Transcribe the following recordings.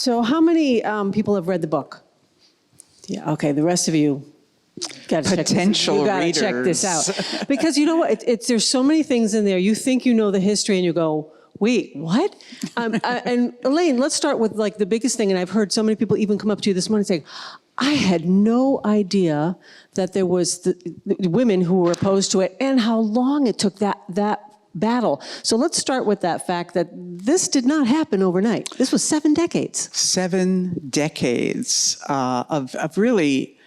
So how many people have read the book? Yeah, okay, the rest of you got to check this out. Because you know what, there's so many things in there. You think you know the history and you go, wait, what? And Elaine, let's start with like the biggest thing, and I've heard so many people even come up to you this morning saying, I had no idea that there was the women who were opposed to it and how long it took that battle. So let's start with that fact that this did not happen overnight. This was 7 decades. 7 decades of really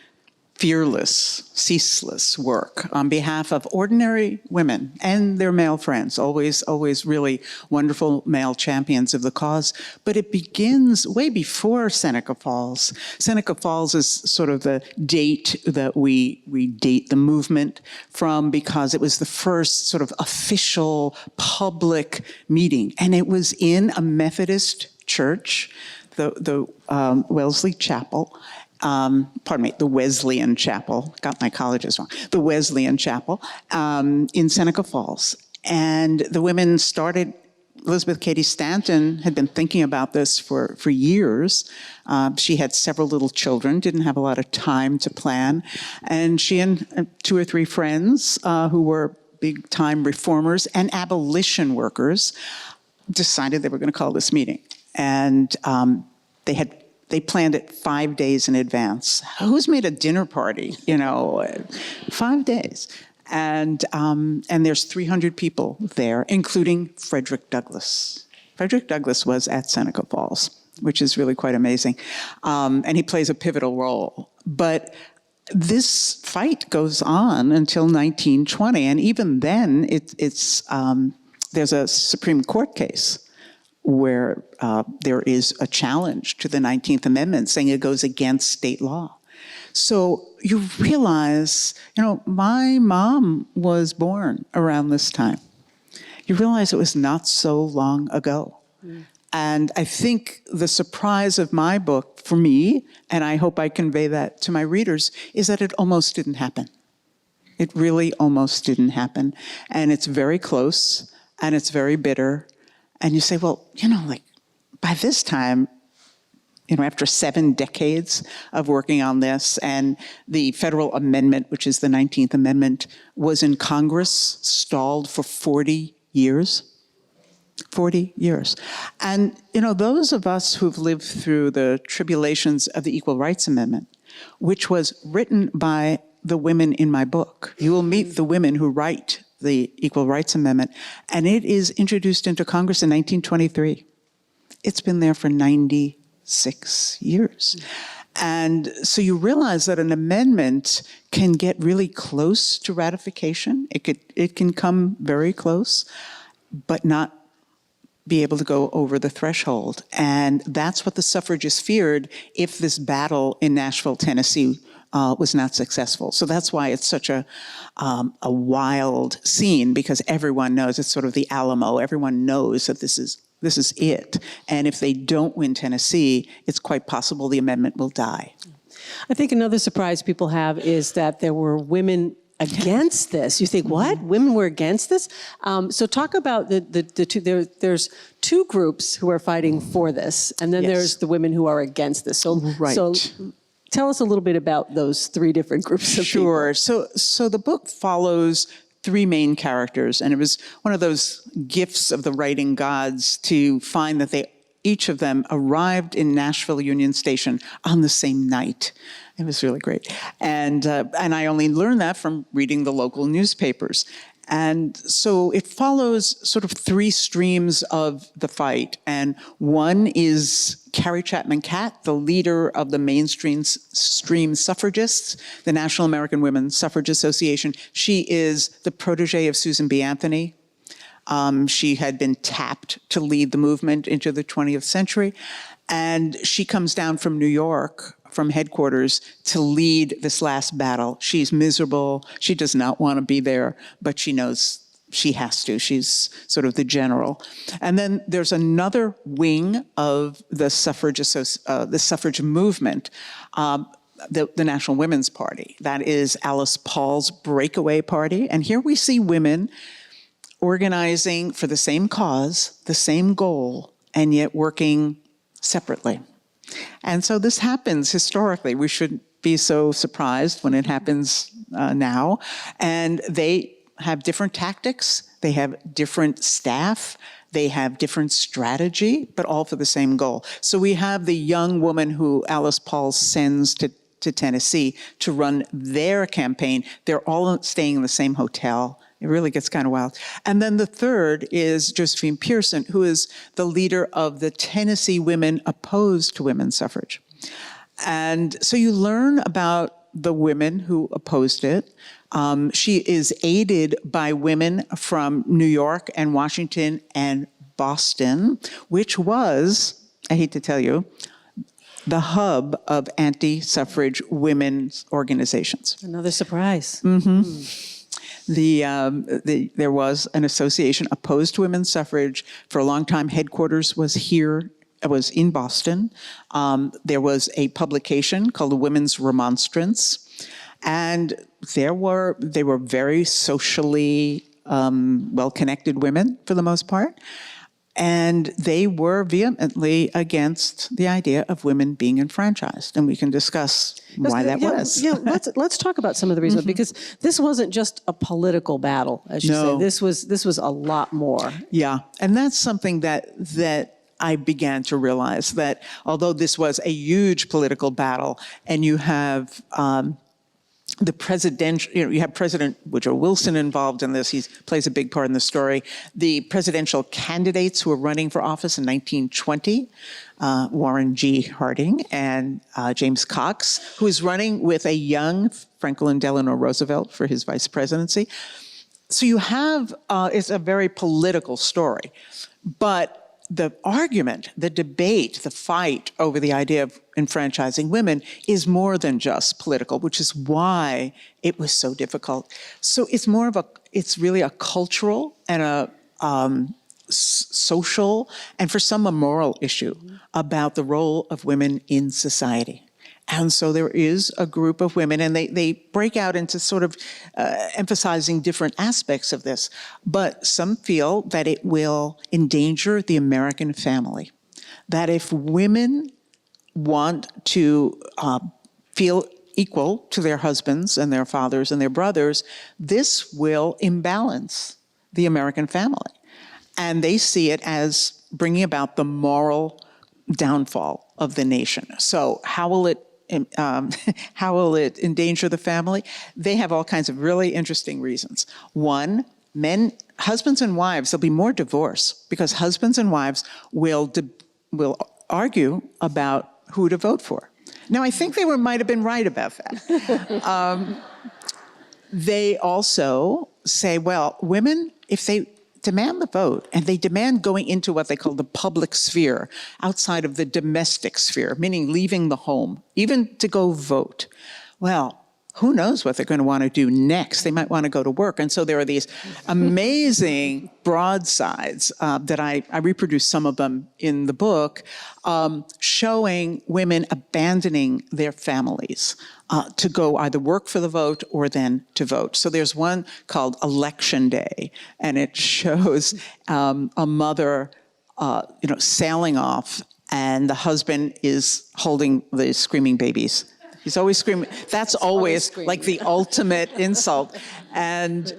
fearless, ceaseless work on behalf of ordinary women and their male friends, always really wonderful male champions of the cause. But it begins way before Seneca Falls. Seneca Falls is sort of the date that we date the movement from, because it was the first sort of official public meeting. And it was in a Methodist church, the Wellesley Chapel. The Wesleyan Chapel, got my colleges wrong, the Wesleyan Chapel in Seneca Falls. And the women started, Elizabeth Cady Stanton had been thinking about this for years. She had several little children, didn't have a lot of time to plan. And she and 2 or 3 friends who were big time reformers and abolition workers decided they were going to call this meeting. And they planned it 5 days in advance. Who's made a dinner party, 5 days? And there's 300 people there, including Frederick Douglass. Frederick Douglass was at Seneca Falls, which is really quite amazing. And he plays a pivotal role. But this fight goes on until 1920. And even then, there's a Supreme Court case where there is a challenge to the 19th Amendment saying it goes against state law. So you realize, my mom was born around this time. You realize it was not so long ago. Mm. And I think the surprise of my book for me, and I hope I convey that to my readers, is that it almost didn't happen. It really almost didn't happen. And it's very close, and it's very bitter. And you say, well, by this time, after 7 decades of working on this, and the federal amendment, which is the 19th Amendment, was in Congress, stalled for 40 years. 40 years. And, those of us who've lived through the tribulations of the Equal Rights Amendment, which was written by the women in my book, you will meet the women who write the Equal Rights Amendment, and it is introduced into Congress in 1923. It's been there for 96 years. And so you realize that an amendment can get really close to ratification. It can come very close, but not be able to go over the threshold. And that's what the suffragists feared if this battle in Nashville, Tennessee was not successful. So that's why it's such a wild scene, because everyone knows it's sort of the Alamo. Everyone knows that this is it. And if they don't win Tennessee, it's quite possible the amendment will die. I think another surprise people have is that there were women against this. You think, what? Women were against this? So talk about the two. There's 2 groups who are fighting for this, and then there's the women who are against this. So, so tell us a little bit about those 3 different groups of people. Sure. So the book follows 3 main characters, and it was one of those gifts of the writing gods to find that each of them arrived in Nashville Union Station on the same night. It was really great. And I only learned that from reading the local newspapers. And so it follows sort of 3 streams of the fight. And one is Carrie Chapman Catt, the leader of the mainstream suffragists, the National American Women's Suffrage Association. She is the protege of Susan B. Anthony. She had been tapped to lead the movement into the 20th century. And she comes down from New York, from headquarters, to lead this last battle. She's miserable. She does not want to be there, but she knows she has to. She's sort of the general. And then there's another wing of the suffrage movement, the National Women's Party. That is Alice Paul's breakaway party. And here we see women organizing for the same cause, the same goal, and yet working separately. And so this happens historically. We shouldn't be so surprised when it happens now. And they have different tactics. They have different staff. They have different strategy, but all for the same goal. So we have the young woman who Alice Paul sends to Tennessee to run their campaign. They're all staying in the same hotel. It really gets kind of wild. And then the third is Josephine Pearson, who is the leader of the Tennessee women opposed to women's suffrage. And so you learn about the women who opposed it. She is aided by women from New York and Washington and Boston, which was, I hate to tell you, the hub of anti-suffrage women's organizations. Another surprise. There was an association opposed to women's suffrage. For a long time, headquarters was here. It was in Boston. There was a publication called the Women's Remonstrance. And they were very socially well-connected women, for the most part. And they were vehemently against the idea of women being enfranchised. And we can discuss why that was. Yeah, let's talk about some of the reasons, because this wasn't just a political battle, as you say. This was a lot more. Yeah, and that's something that I began to realize, that although this was a huge political battle, and you have the presidential, you have President Woodrow Wilson involved in this. He plays a big part in the story. The presidential candidates who were running for office in 1920, Warren G. Harding and James Cox, who is running with a young Franklin Delano Roosevelt for his vice presidency. So you have, it's a very political story, but the argument, the debate, the fight over the idea of enfranchising women is more than just political, which is why it was so difficult. So it's really a cultural and a social, and for some a moral issue about the role of women in society. And so there is a group of women, and they break out into sort of emphasizing different aspects of this. But some feel that it will endanger the American family. That if women want to feel equal to their husbands and their fathers and their brothers, this will imbalance the American family. And they see it as bringing about the moral downfall of the nation. So how will it endanger the family? They have all kinds of really interesting reasons. One, husbands and wives, there'll be more divorce because husbands and wives will argue about who to vote for. Now, I think they might have been right about that. They also say, well, women, if they demand the vote, and they demand going into what they call the public sphere, outside of the domestic sphere, meaning leaving the home, even to go vote. Well, who knows what they're going to want to do next? They might want to go to work. And so there are these amazing broadsides that I reproduce some of them in the book, showing women abandoning their families to go either work for the vote or then to vote. So there's one called Election Day, and it shows a mother sailing off, and the husband is holding the screaming babies. He's always screaming. That's always like the ultimate insult. And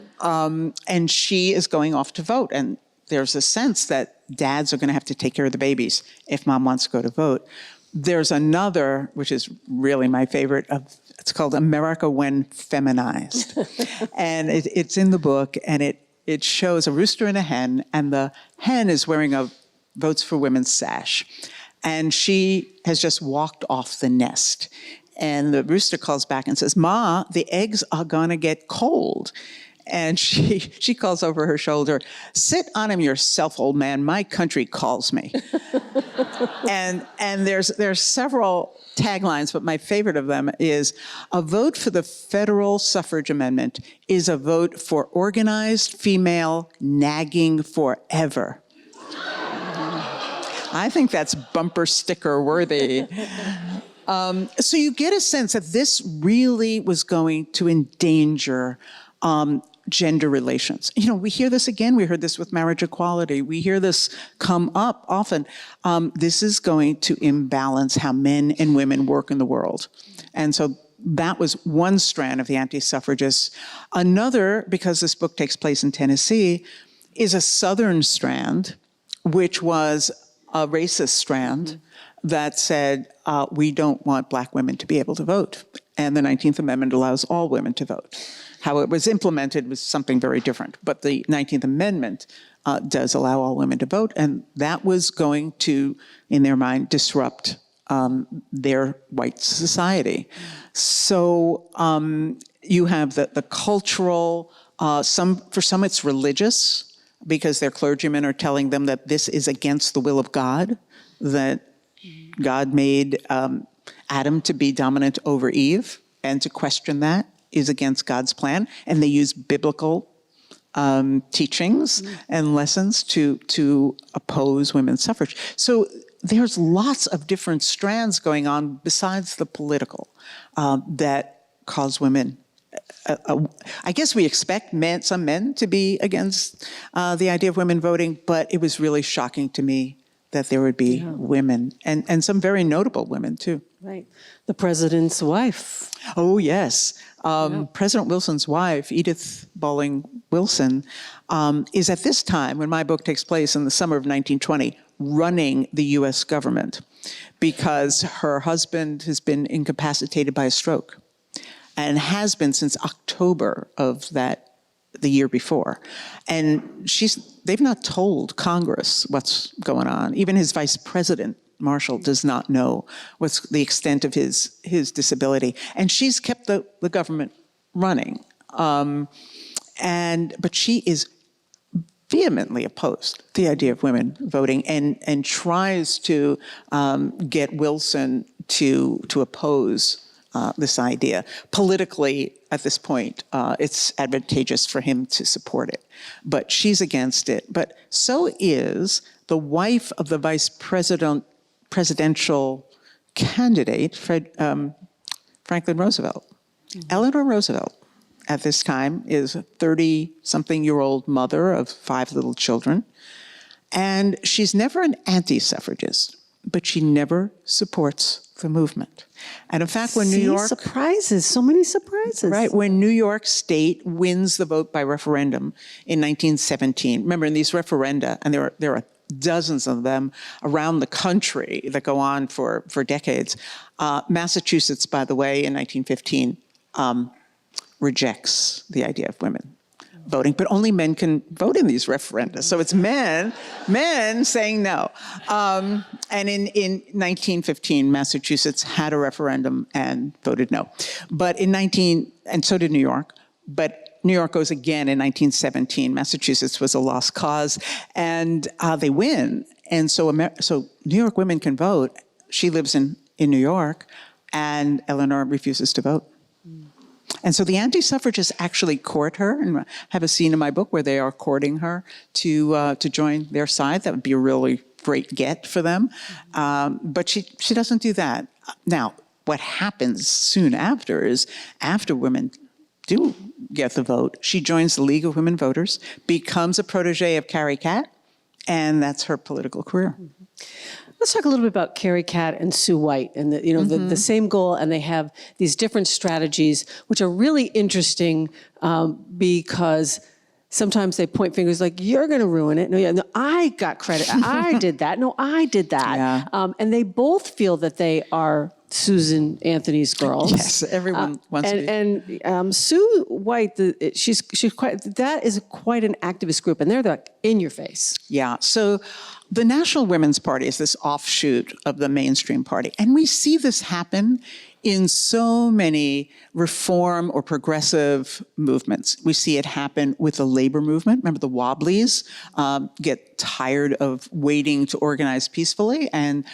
she is going off to vote. And there's a sense that dads are going to have to take care of the babies if mom wants to go to vote. There's another, which is really my favorite, it's called America When Feminized. And it's in the book, and it shows a rooster and a hen, and the hen is wearing a Votes for Women sash. And she has just walked off the nest. And the rooster calls back and says, "Ma, the eggs are gonna get cold." And she calls over her shoulder, "Sit on him yourself, old man. My country calls me." and there's several taglines, but my favorite of them is, "A vote for the federal suffrage amendment is a vote for organized female nagging forever." I think that's bumper sticker worthy. So you get a sense that this really was going to endanger gender relations. We hear this again. We heard this with marriage equality. We hear this come up often. This is going to imbalance how men and women work in the world. And so that was one strand of the anti-suffragists. Another, because this book takes place in Tennessee, is a Southern strand, which was a racist strand that said, we don't want Black women to be able to vote. And the 19th Amendment allows all women to vote. How it was implemented was something very different. But the 19th Amendment does allow all women to vote, and that was going to, in their mind, disrupt their white society. So you have the cultural, for some it's religious, because their clergymen are telling them that this is against the will of God, that God made Adam to be dominant over Eve, and to question that is against God's plan. And they use biblical teachings and lessons to oppose women's suffrage. So there's lots of different strands going on besides the political that cause women. I guess we expect some men to be against the idea of women voting, but it was really shocking to me that there would be women, and some very notable women too. Right. The president's wife. Oh, yes. President Wilson's wife, Edith Bowling Wilson, is at this time, when my book takes place in the summer of 1920, running the U.S. government because her husband has been incapacitated by a stroke and has been since October of the year before. And they've not told Congress what's going on. Even his vice president, Marshall, does not know what's the extent of his disability. And she's kept the government running. But she is vehemently opposed to the idea of women voting and tries to get Wilson to oppose this idea. Politically, at this point, it's advantageous for him to support it. But she's against it. But so is the wife of the presidential candidate, Franklin Roosevelt. Eleanor Roosevelt, at this time, is a 30-something-year-old mother of 5 little children. And she's never an anti-suffragist, but she never supports the movement. And in fact, when New York... surprises, so many surprises. Right, when New York State wins the vote by referendum in 1917, remember in these referenda, and there are dozens of them around the country that go on for decades. Massachusetts, by the way, in 1915, rejects the idea of women voting, but only men can vote in these referenda. So it's men saying no. And in 1915, Massachusetts had a referendum and voted no. But and so did New York, but New York goes again in 1917. Massachusetts was a lost cause, and they win. And so New York women can vote. She lives in New York, and Eleanor refuses to vote. And so the anti-suffragists actually court her, and have a scene in my book where they are courting her to join their side. That would be a really great get for them. But she doesn't do that. Now, what happens soon after is, after women do get the vote, she joins the League of Women Voters, becomes a protege of Carrie Catt, and that's her political career. Let's talk a little bit about Carrie Catt and Sue White, and the same goal, and they have these different strategies, which are really interesting because sometimes they point fingers like, you're going to ruin it. No, I got credit. I did that. No, I did that. Yeah. And they both feel that they are Susan Anthony's girls. Yes, everyone wants to be. And Sue White, she's quite. That is quite an activist group, and they're like in your face. Yeah. So the National Women's Party is this offshoot of the mainstream party, and we see this happen in so many reform or progressive movements. We see it happen with the labor movement. Remember, the Wobblies get tired of waiting to organize peacefully and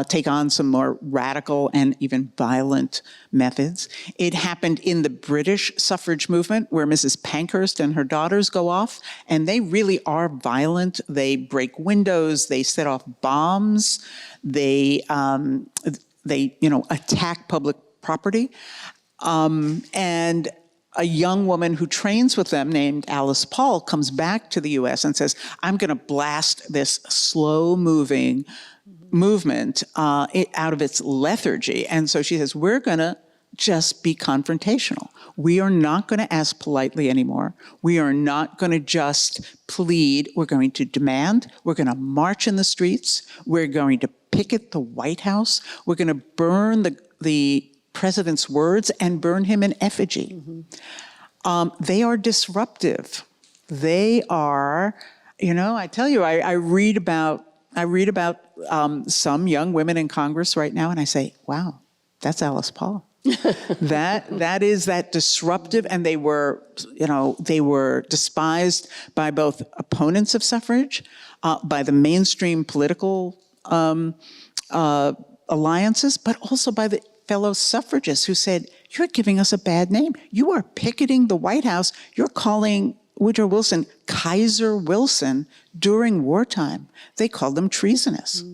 take on some more radical and even violent methods. It happened in the British suffrage movement, where Mrs. Pankhurst and her daughters go off, and they really are violent. They break windows, they set off bombs, they attack public property. And a young woman who trains with them named Alice Paul comes back to the US and says, I'm going to blast this slow-moving movement out of its lethargy. And so she says, we're going to just be confrontational. We are not going to ask politely anymore. We are not going to just plead. We're going to demand. We're going to march in the streets. We're going to picket the White House. We're going to burn the president's words and burn him in effigy. They are disruptive. They are, I tell you, I read about some young women in Congress right now, and I say, wow, that's Alice Paul. that is that disruptive, and they were despised by both opponents of suffrage, by the mainstream political alliances, but also by the fellow suffragists who said, you're giving us a bad name. You are picketing the White House. You're calling Woodrow Wilson Kaiser Wilson during wartime. They called them treasonous.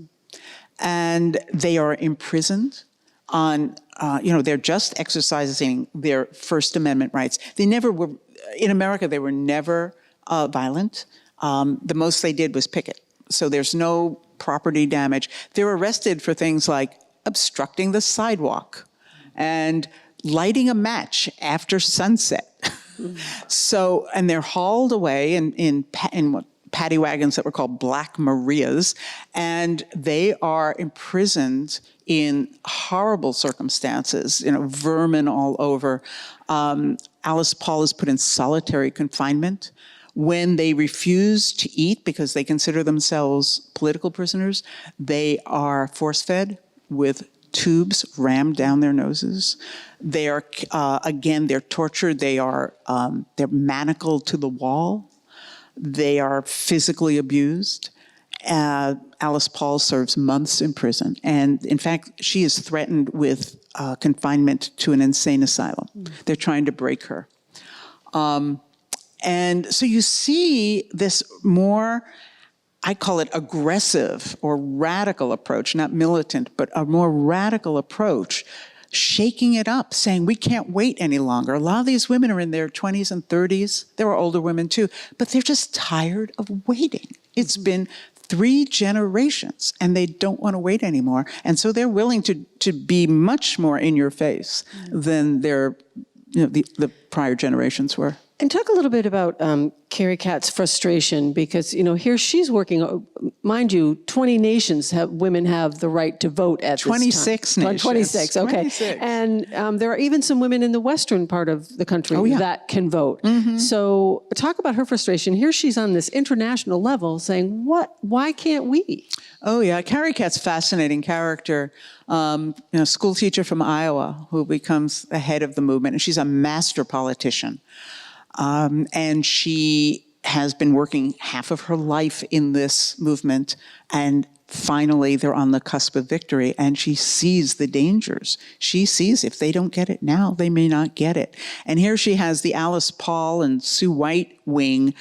And they are imprisoned on, they're just exercising their First Amendment rights. They never were, in America, they were never violent. The most they did was picket. So there's no property damage. They're arrested for things like obstructing the sidewalk and lighting a match after sunset. So, and they're hauled away in what paddy wagons that were called Black Marias, and they are imprisoned in horrible circumstances, vermin all over. Alice Paul is put in solitary confinement. When they refuse to eat because they consider themselves political prisoners, they are force-fed with tubes rammed down their noses. They are, again, they're tortured. They're manacled to the wall. They are physically abused. Alice Paul serves months in prison. And in fact, she is threatened with confinement to an insane asylum. They're trying to break her. And so you see this more, I call it aggressive or radical approach, not militant, but a more radical approach, shaking it up, saying we can't wait any longer. A lot of these women are in their 20s and 30s. There are older women too, but they're just tired of waiting. It's been 3 generations and they don't want to wait anymore. And so they're willing to be much more in your face than their, the prior generations were. And talk a little bit about Carrie Catt's frustration, because here she's working. Mind you, 20 nations women have the right to vote at 26 this time. nations. 26, okay. 26. And there are even some women in the western part of the country that can vote. So talk about her frustration. Here she's on this international level saying, why can't we? Oh yeah, Carrie Catt's fascinating character. School teacher from Iowa who becomes the head of the movement, and she's a master politician. And she has been working half of her life in this movement, and finally they're on the cusp of victory, and she sees the dangers. She sees if they don't get it now, they may not get it. And here she has the Alice Paul and Sue White wing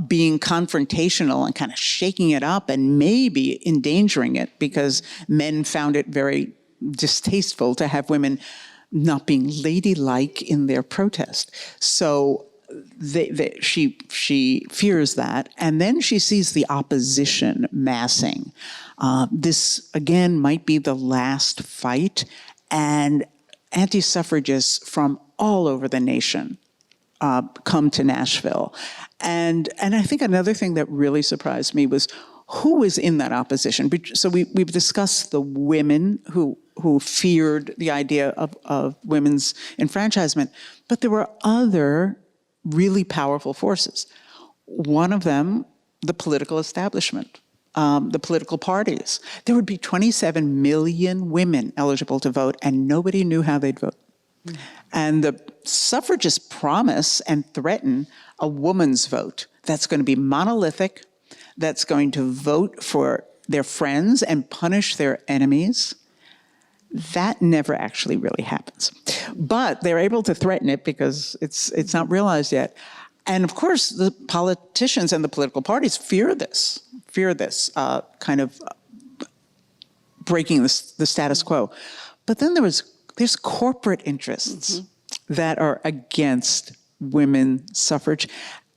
being confrontational and kind of shaking it up and maybe endangering it, because men found it very distasteful to have women not being ladylike in their protest. So she fears that, and then she sees the opposition massing. This, again, might be the last fight, and anti-suffragists from all over the nation come to Nashville. And I think another thing that really surprised me was who was in that opposition. So we've discussed the women who feared the idea of women's enfranchisement, but there were other really powerful forces. One of them, the political establishment, the political parties. There would be 27 million women eligible to vote, and nobody knew how they'd vote. And the suffragists promise and threaten a woman's vote that's going to be monolithic, that's going to vote for their friends and punish their enemies. That never actually really happens. But they're able to threaten it because it's not realized yet. And of course, the politicians and the political parties fear this kind of breaking the status quo. But then there's corporate interests. that are against women's suffrage.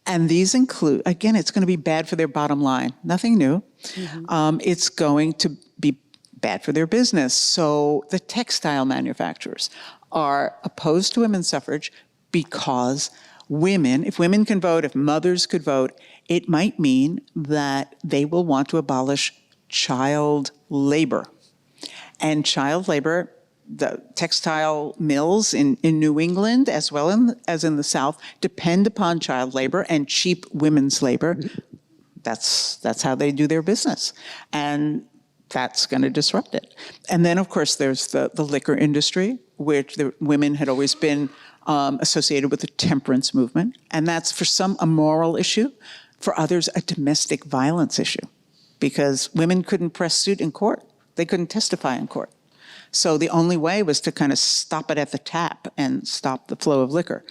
And these include, again, it's going to be bad for their bottom line. Nothing new. It's going to be bad for their business. So the textile manufacturers are opposed to women's suffrage because women, if women can vote, if mothers could vote, it might mean that they will want to abolish child labor. And child labor, the textile mills in New England, as well as in the South, depend upon child labor and cheap women's labor. That's how they do their business. And that's going to disrupt it. And then, of course, there's the liquor industry, which the women had always been associated with the temperance movement. And that's, for some, a moral issue. For others, a domestic violence issue. Because women couldn't press suit in court. They couldn't testify in court. So the only way was to kind of stop it at the tap and stop the flow of liquor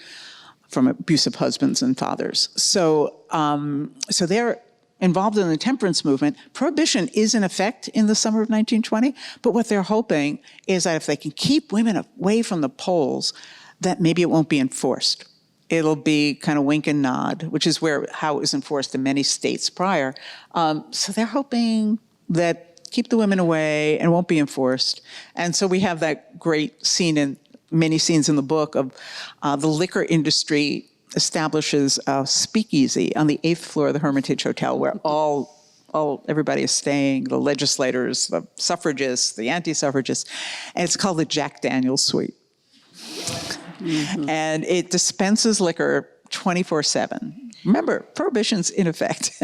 from abusive husbands and fathers. So they're involved in the temperance movement. Prohibition is in effect in the summer of 1920, but what they're hoping is that if they can keep women away from the polls, that maybe it won't be enforced. It'll be kind of wink and nod, which is how it was enforced in many states prior. So they're hoping that keep the women away and won't be enforced. And so we have that great scene in many scenes in the book of the liquor industry establishes a speakeasy on the 8th floor of the Hermitage Hotel where everybody is staying, the legislators, the suffragists, the anti-suffragists, and it's called the Jack Daniels Suite. And it dispenses liquor 24/7. Remember, prohibition's in effect.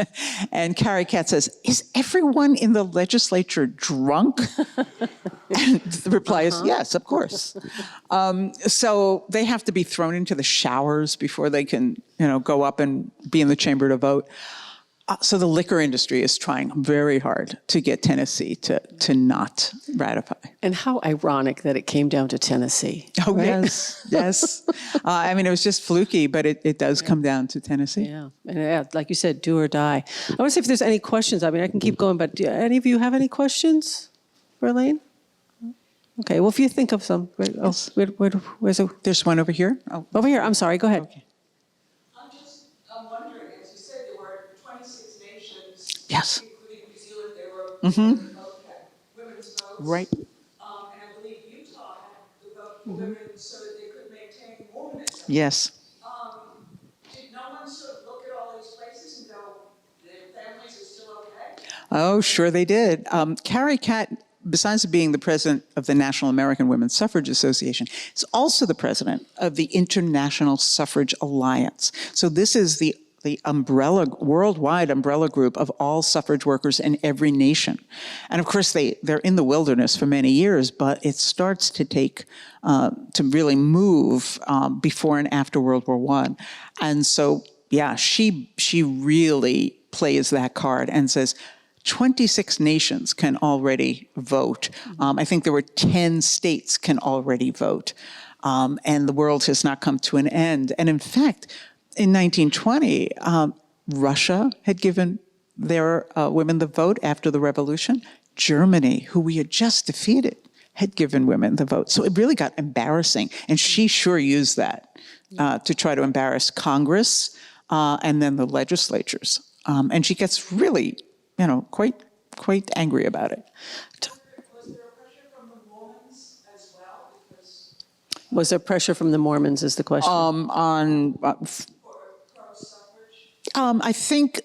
And Carrie Cat says, "Is everyone in the legislature drunk?" And the reply is, "Yes, of course." So they have to be thrown into the showers before they can, go up and be in the chamber to vote. So the liquor industry is trying very hard to get Tennessee to not ratify. And how ironic that it came down to Tennessee. Oh, right? yes. It was just fluky, but it does come down to Tennessee. Yeah. And like you said, do or die. I want to see if there's any questions. I can keep going, but do any of you have any questions for Elaine? Okay, well, if you think of some. Yes. Where's it? There's one over here. Oh. Over here. I'm sorry. Go ahead. Okay. I'm wondering, as you said, there were 26 nations, Yes. including New Zealand, there were women's votes. Right. And I believe Utah had the vote for women so that they could maintain womanism. Yes. Did no one sort of look at all these places and go, their families are still okay? Oh, sure they did. Carrie Cat, besides being the president of the National American Women's Suffrage Association, is also the president of the International Suffrage Alliance. So this is the worldwide umbrella group of all suffrage workers in every nation. And of course, they're in the wilderness for many years, but it starts to to really move before and after World War I. And so, yeah, she really plays that card and says, 26 nations can already vote. I think there were 10 states can already vote. And the world has not come to an end. And in fact, in 1920, Russia had given their women the vote after the revolution. Germany, who we had just defeated, had given women the vote. So it really got embarrassing. And she sure used that to try to embarrass Congress and then the legislatures. And she gets really quite angry about it. Was there pressure from the Mormons as well? Because Was there pressure from the Mormons is the question. On pro-suffrage? I think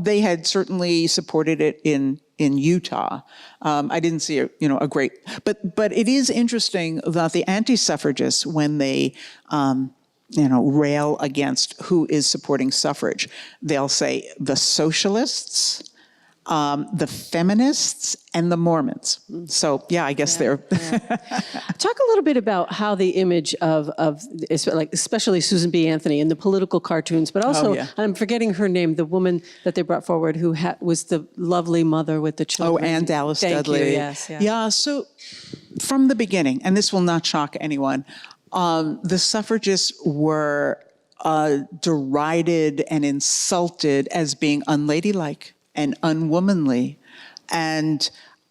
they had certainly supported it in Utah. I didn't see a great, but it is interesting that the anti-suffragists, when they rail against who is supporting suffrage, they'll say the socialists, the feminists, and the Mormons. So yeah, I guess they're. Talk a little bit about how the image of especially Susan B. Anthony in the political cartoons, but also, I'm forgetting her name, the woman that they brought forward who was the lovely mother with the children. Oh, Anne Dallas Thank Dudley. You, yes. Yeah, so from the beginning, and this will not shock anyone, the suffragists were derided and insulted as being unladylike and unwomanly. And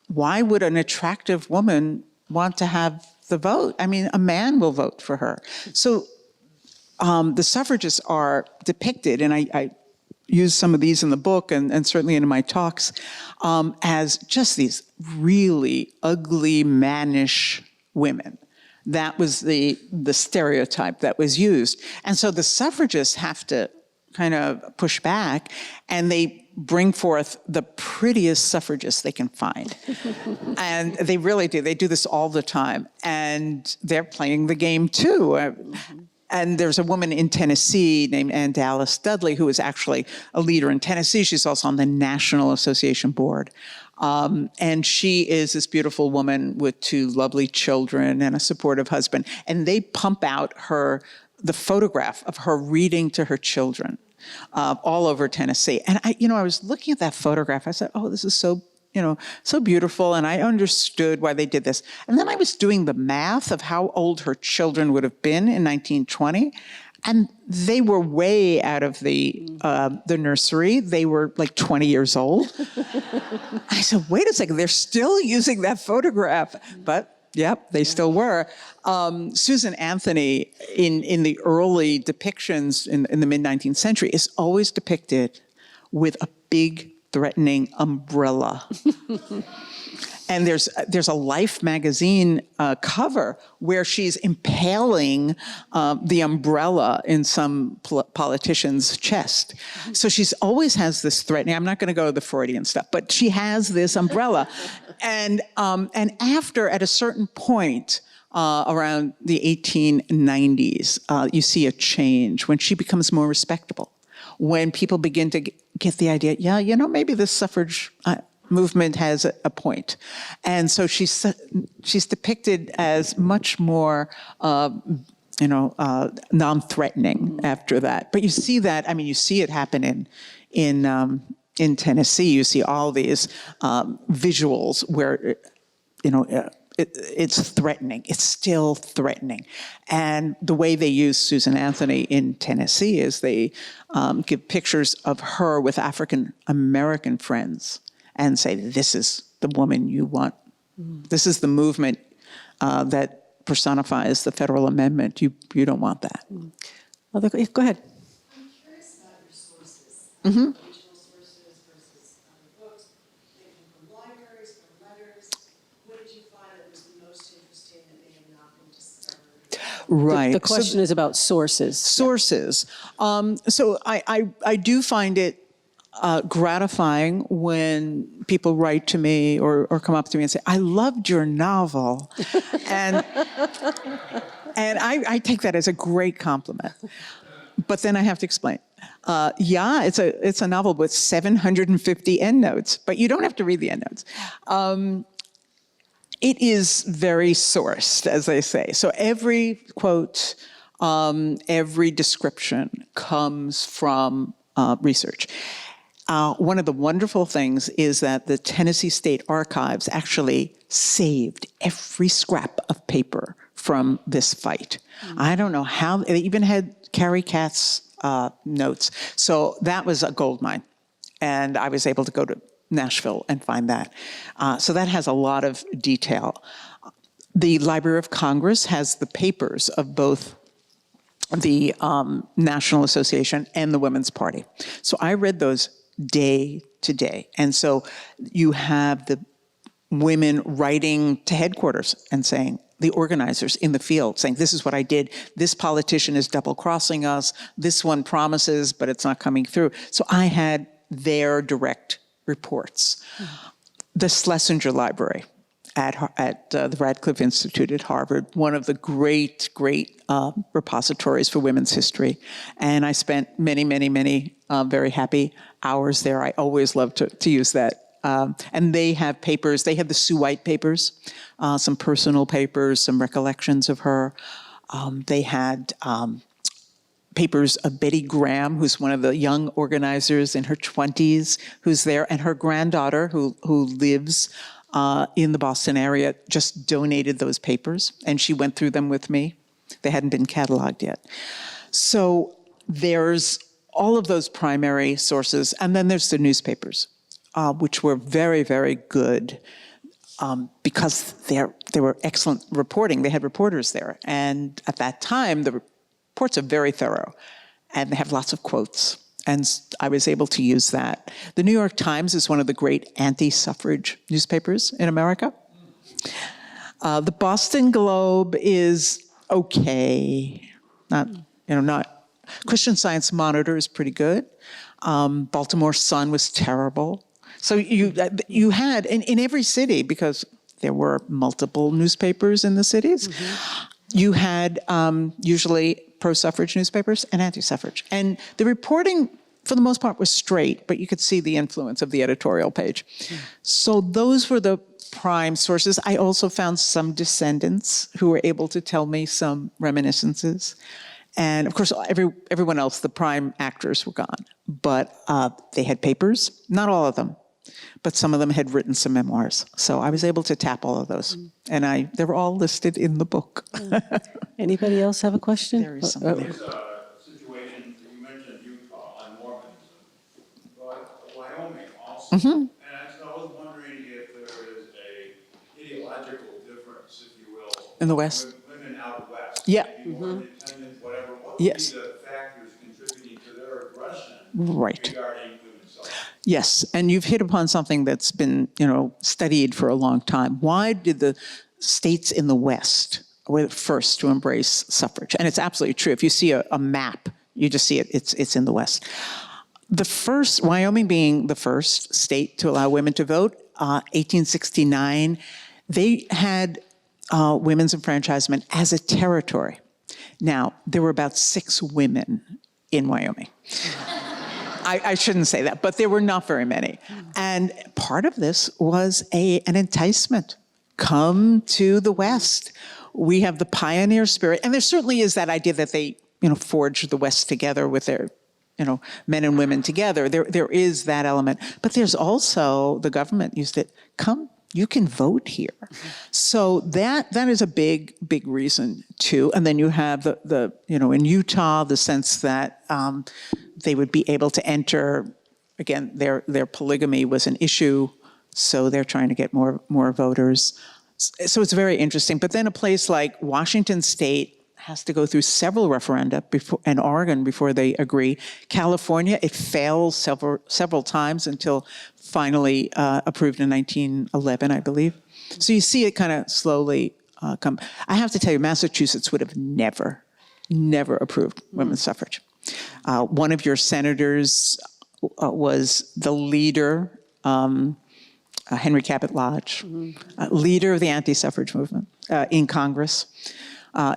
why would an attractive woman want to have the vote. I mean, a man will vote for her. So the suffragists are depicted, and I use some of these in the book and certainly in my talks, as just these really ugly, mannish women. That was the stereotype that was used. And so the suffragists have to kind of push back, and they bring forth the prettiest suffragists they can find. And they really do. They do this all the time. And they're playing the game too. And there's a woman in Tennessee named Ann Dallas Dudley, who is actually a leader in Tennessee. She's also on the National Association Board. And she is this beautiful woman with 2 lovely children and a supportive husband. And they pump out the photograph of her reading to her children all over Tennessee. And I was looking at that photograph. I said, oh, this is so beautiful. And I understood why they did this. And then I was doing the math of how old her children would have been in 1920. And they were way out of the nursery. They were like 20 years old. I said, wait a second, they're still using that photograph. But yep, they still were. Susan Anthony, in the early depictions in the mid-19th century, is always depicted with a big, threatening umbrella. And there's a Life magazine cover where she's impaling the umbrella in some politician's chest. So she's always has this threatening. I'm not going to go to the Freudian stuff, but she has this umbrella. And after, at a certain point, around the 1890s, you see a change when she becomes more respectable. When people begin to get the idea, yeah, maybe this suffrage movement has a point. And so she's depicted as much more, non-threatening after that. But you see that, you see it happen in Tennessee. You see all these visuals where, it's threatening. It's still threatening. And the way they use Susan Anthony in Tennessee is they give pictures of her with African American friends and say, this is the woman you want. This is the movement that personifies the federal amendment. You don't want that. Go ahead. I'm curious about your sources. Original sources versus other books. They come from libraries, from letters. What did you find that was the most interesting that may have not been discovered? Right. The question is about sources. Sources. So I do find it gratifying when people write to me or come up to me and say, I loved your novel. and I take that as a great compliment. But then I have to explain. It's a novel with 750 endnotes, but you don't have to read the endnotes. It is very sourced, as they say. So every quote, every description comes from research. One of the wonderful things is that the Tennessee State Archives actually saved every scrap of paper from this fight. I don't know how, they even had Carrie Katz's notes. So that was a goldmine. And I was able to go to Nashville and find that. So that has a lot of detail. The Library of Congress has the papers of both the National Association and the Women's Party. So I read those day to day. And so you have the women writing to headquarters and saying, the organizers in the field saying, this is what I did. This politician is double-crossing us. This one promises, but it's not coming through. So I had their direct reports. The Schlesinger Library at the Radcliffe Institute at Harvard, one of the great repositories for women's history. And I spent many very happy hours there. I always love to use that. And they have papers. They have the Sue White papers, some personal papers, some recollections of her. They had papers of Betty Graham, who's one of the young organizers in her 20s, who's there, and her granddaughter, who lives in the Boston area, just donated those papers, and she went through them with me. They hadn't been cataloged yet. So there's all of those primary sources, and then there's the newspapers, which were very, very good. because they were excellent reporting. They had reporters there. And at that time, the reports are very thorough. And they have lots of quotes. And I was able to use that. The New York Times is one of the great anti-suffrage newspapers in America. The Boston Globe is okay. Not. Christian Science Monitor is pretty good. Baltimore Sun was terrible. So you had, in every city, because there were multiple newspapers in the cities, you had usually pro-suffrage newspapers and anti-suffrage. And the reporting, for the most part, was straight, but you could see the influence of the editorial page. So those were the prime sources. I also found some descendants who were able to tell me some reminiscences. And of course, everyone else, the prime actors were gone. But they had papers, not all of them, but some of them had written some memoirs. So I was able to tap all of those. And they were all listed in the book. Anybody else have a question? There is something there. There's a situation, you mentioned Utah and Mormonism, but Wyoming also. And so I was wondering if there is a ideological difference, if you will. In the West? With women out west. Yeah. Maybe more independent, whatever. What would Yes. be the factors contributing to their aggression Right. regarding women's suffrage? Yes, and you've hit upon something that's been, studied for a long time. Why did the states in the West were the first to embrace suffrage? And it's absolutely true. If you see a map, you just see it, it's in the West. Wyoming being the first state to allow women to vote, 1869, they had women's enfranchisement as a territory. Now, there were about 6 women in Wyoming. I shouldn't say that, but there were not very many. And part of this was an enticement. Come to the West. We have the pioneer spirit. And there certainly is that idea that they, forged the West together with their, men and women together. There is that element. But there's also, the government used it, come, you can vote here. So that is a big reason too. And then you have in Utah, the sense that they would be able to enter, again, their polygamy was an issue, so they're trying to get more voters. So it's very interesting. But then a place like Washington State has to go through several referenda and Oregon before they agree. California, it fails several times until finally approved in 1911, I believe. So you see it kind of slowly come. I have to tell you, Massachusetts would have never approved women's suffrage. One of your senators was the leader, Henry Cabot Lodge, leader of the anti-suffrage movement in Congress,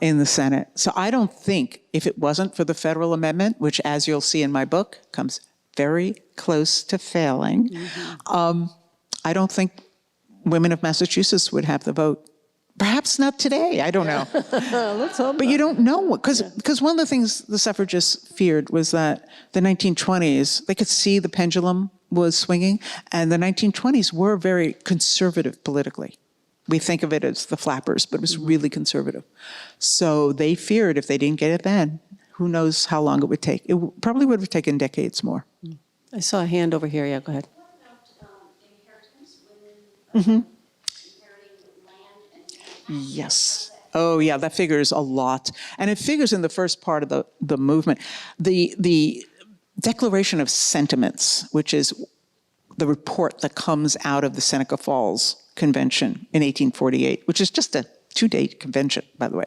in the Senate. So I don't think, if it wasn't for the federal amendment, which, as you'll see in my book, comes very close to failing, I don't think women of Massachusetts would have the vote. Perhaps not today, I don't know. Let's hope. But you don't know, because one of the things the suffragists feared was that the 1920s, they could see the pendulum was swinging, and the 1920s were very conservative politically. We think of it as the flappers, but it was really conservative. So they feared if they didn't get it then, who knows how long it would take. It probably would have taken decades more. I saw a hand over here. Yeah, go ahead. What about inheritance, women inheriting land and Yes. Oh, yeah, that figures a lot. And it figures in the first part of the movement. The Declaration of Sentiments, which is the report that comes out of the Seneca Falls Convention in 1848, which is just a 2-day convention, by the way.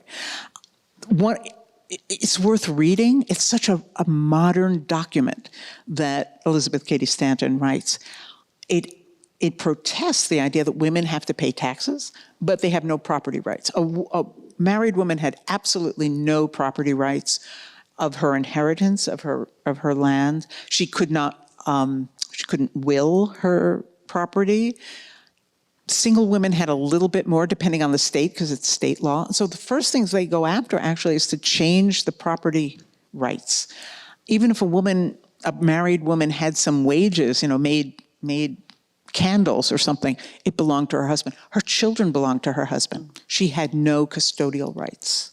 It's worth reading. It's such a modern document that Elizabeth Cady Stanton writes. It protests the idea that women have to pay taxes, but they have no property rights. A married woman had absolutely no property rights of her inheritance, of her land. She couldn't will her property. Single women had a little bit more, depending on the state, because it's state law. So the first things they go after, actually, is to change the property rights. Even if a married woman had some wages, made candles or something, it belonged to her husband. Her children belonged to her husband. She had no custodial rights.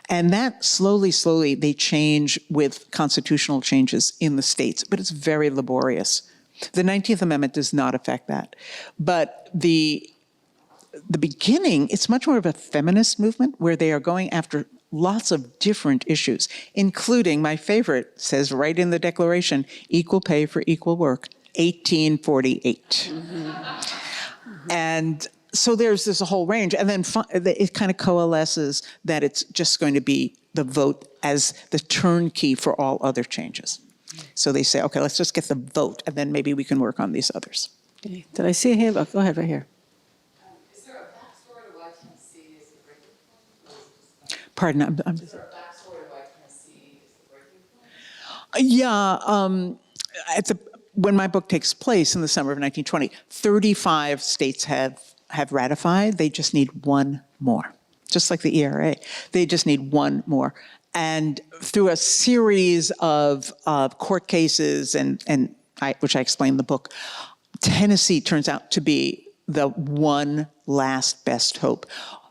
And that slowly, they change with constitutional changes in the states, but it's very laborious. The 19th Amendment does not affect that. But the beginning, it's much more of a feminist movement where they are going after lots of different issues, including, my favorite, says right in the Declaration, equal pay for equal work, 1848. And so there's this whole range, and then it kind of coalesces that it's just going to be the vote as the turnkey for all other changes. So they say, okay, let's just get the vote, and then maybe we can work on these others. Okay. Did I see a hand? Oh, go ahead, right here. Is there a backstory to why Tennessee is the breaking point? Pardon, Is there a backstory to why Tennessee is the breaking point? Yeah, when my book takes place in the summer of 1920, 35 states have ratified. They just need one more, just like the ERA. They just need one more. And through a series of court cases, which I explain in the book, Tennessee turns out to be the one last best hope.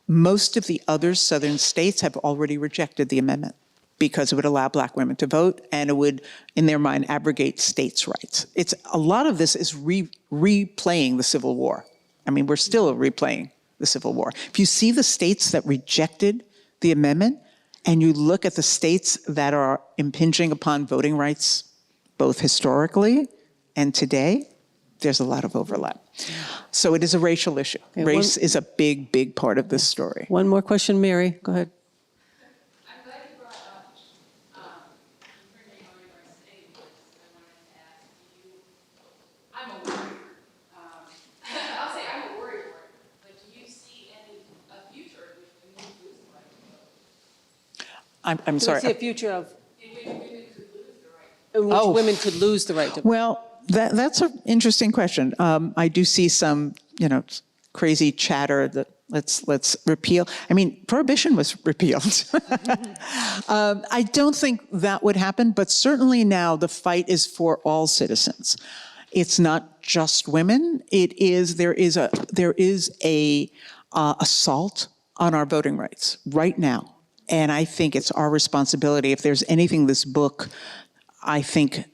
Most of the other southern states have already rejected the amendment because it would allow black women to vote, and it would, in their mind, abrogate states' rights. A lot of this is replaying the Civil War. I mean, we're still replaying the Civil War. If you see the states that rejected the amendment, and you look at the states that are impinging upon voting rights, both historically and today, there's a lot of overlap. So it is a racial issue. Okay, Race is a big, big part of this story. One more question, Mary. Go ahead. I'm glad you brought up imprinting on your state, because I wanted to ask you, I'm a worrier. I'll say I'm a worrier, but do you see a future in which women lose the right to vote? I'm Do sorry. I see a future of In which women could lose the right to vote? in which Oh. women could lose the right to vote? Well, that's an interesting question. I do see some, crazy chatter that let's repeal. I mean, prohibition was repealed. I don't think that would happen, but certainly now the fight is for all citizens. It's not just women. There is a assault on our voting rights right now, and I think it's our responsibility. If there's anything this book, I think,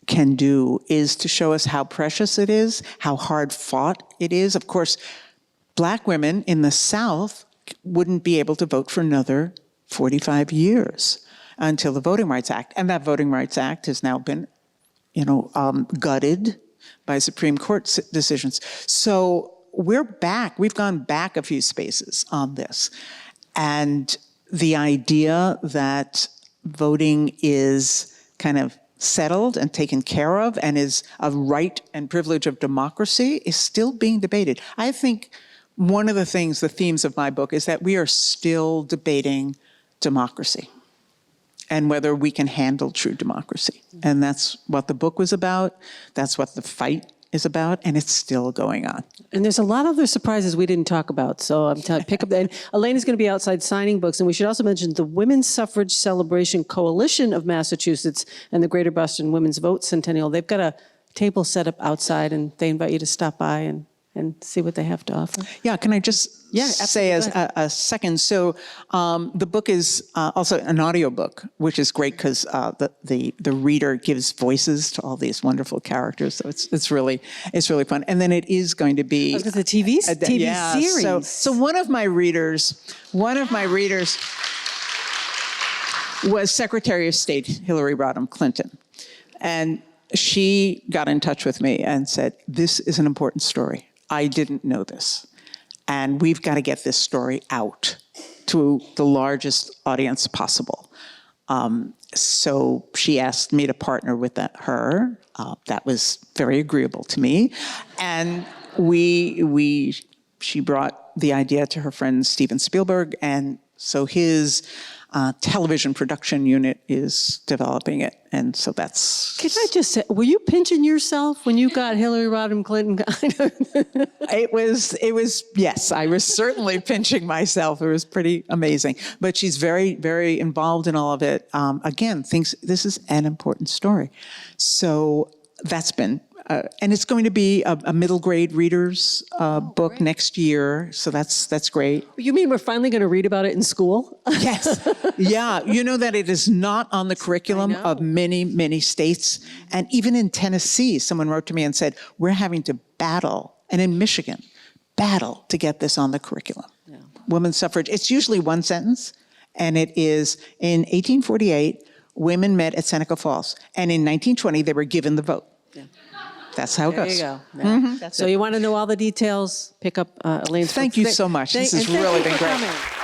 can do, is to show us how precious it is, how hard fought it is. Of course, black women in the South wouldn't be able to vote for another 45 years until the Voting Rights Act. And that Voting Rights Act has now been, gutted by Supreme Court decisions. So we're back. We've gone back a few spaces on this. And the idea that voting is kind of settled and taken care of and is a right and privilege of democracy is still being debated. I think one of the themes of my book is that we are still debating democracy and whether we can handle true democracy. And that's what the book was about. That's what the fight is about, and it's still going on. And there's a lot of other surprises we didn't talk about. So I'm telling pick up. And Elaine is going to be outside signing books. And we should also mention the Women's Suffrage Celebration Coalition of Massachusetts and the Greater Boston Women's Vote Centennial. They've got a table set up outside, and they invite you to stop by and see what they have to offer. Yeah, can I just say as a second? So the book is also an audiobook, which is great because the reader gives voices to all these wonderful characters. So it's really fun. And then it is going to be I was going to say TV series. So one of my readers was Secretary of State Hillary Rodham Clinton, and she got in touch with me and said, "This is an important story. I didn't know this. And we've got to get this story out to the largest audience possible." So she asked me to partner with her. That was very agreeable to me. And she brought the idea to her friend Steven Spielberg, and so his television production unit is developing it, and so that's... Can I just say, were you pinching yourself when you got Hillary Rodham Clinton? It was, yes, I was certainly pinching myself. It was pretty amazing. But she's very, very involved in all of it. Again, thinks this is an important story. So that's been, and it's going to be a middle grade readers book next year. So that's great. You mean we're finally going to read about it in school? Yes. Yeah. You know that it is not on the curriculum of many, many states. And even in Tennessee, someone wrote to me and said, we're having to battle, and in Michigan, battle to get this on the curriculum. Women's suffrage, it's usually one sentence, and it is, in 1848, women met at Seneca Falls, and in 1920, they were given the vote. That's how it There goes. you go. So you want to know all the details, pick up Elaine's book. Thank you so much. This has And thank really you been for great. coming.